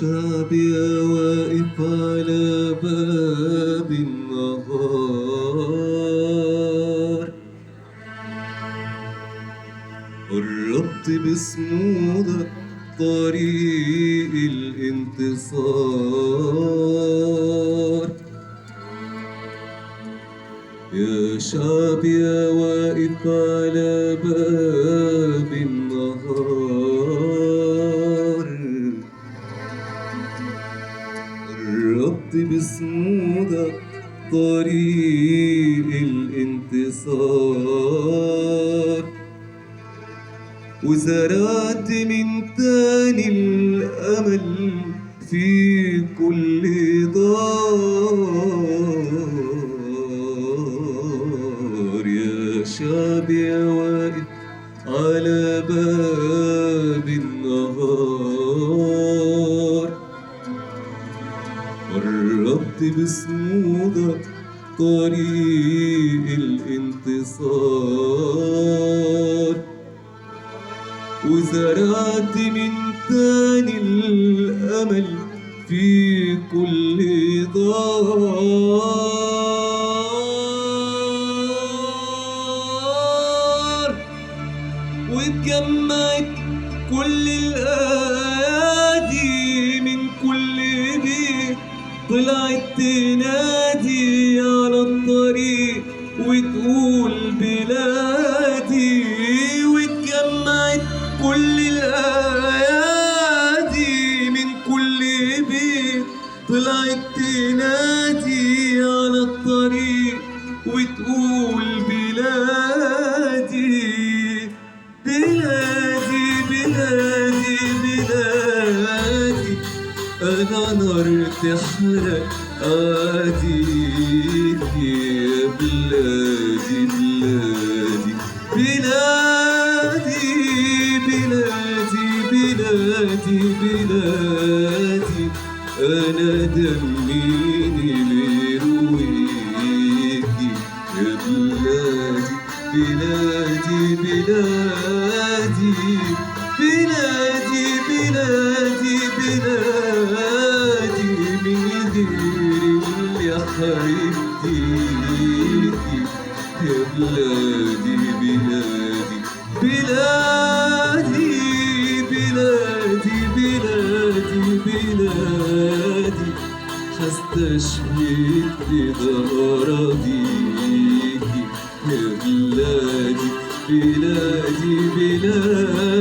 شعبي واقف على باب النهار، قربت بصمودك طريق الانتصار. يا شعبي يا واقف على باب النهار، قربت بصمودك طريق الانتصار، وزرعت من تاني الأمل في كل دار. يا شعبي يا واقف على باب النهار، قربت بصمودك طريق الانتصار، وزرعت من تاني الأمل في كل دار. واتجمعت كل الأيادي من كل بيت، طلعت تنادي على الطريق وتقول بلادي. واتجمعت كل الأيادي من كل بيت، طلعت تنادي على الطريق وتقول بلادي. بلادي بلادي بلادي، أنا نار تحرق أعاديك يا بلادي. بلادي بلادي بلادي بلادي بلادي، أنا دمي ليرويكي يا بلادي. بلادي بلادي بلادي بلادي بلادي، من غير اللي حبيبتيكي يا بلادي. بلادي بلادي بلادي بلادي بلادي، حستشهد بأراضيكي يا بلادي. بلادي بلادي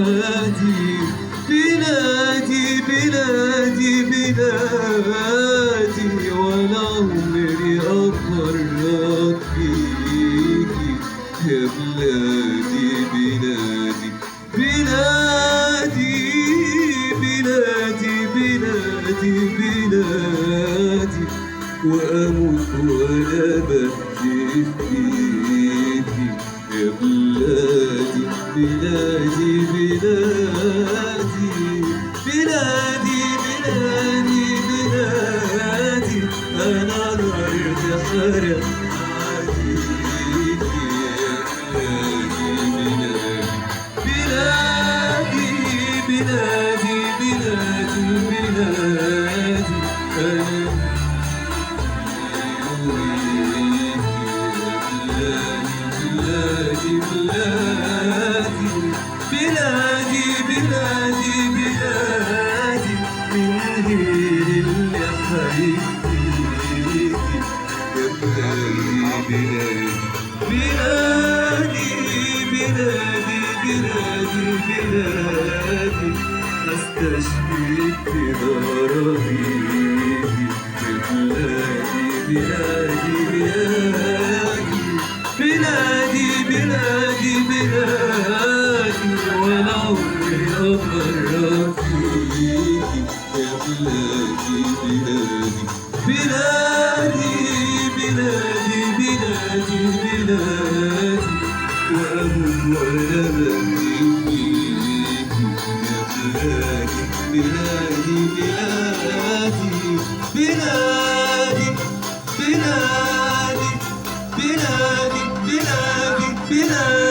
بلادي بلادي بلادي، ولا عمري أفرط فيكي يا بلادي. بلادي بلادي بلادي بلادي بلادي، وأموت وأنا بهتف فيكي يا بلادي. بلادي بلادي بلادي بلادي بلادي، أنا نار تحرق أعاديكي يا بلادي. بلادي بلادي بلادي بلادي، بلادي بلادي بلادي بلادي، من غير اللي حبيبتيكي يا بلادي. بلادي بلادي بلادي بلادي، أستشفيك بضربيكي يا بلادي. بلادي بلادي بلادي بلادي بلادي، ولا عمري أفرط فيكي يا بلادي. بلادي بلادي بلادي بلادي، وأموت وأنا بهتف فيكي يا بلادي. بلادي بلادي بلادي بلادي بلادي بلادي بلادي.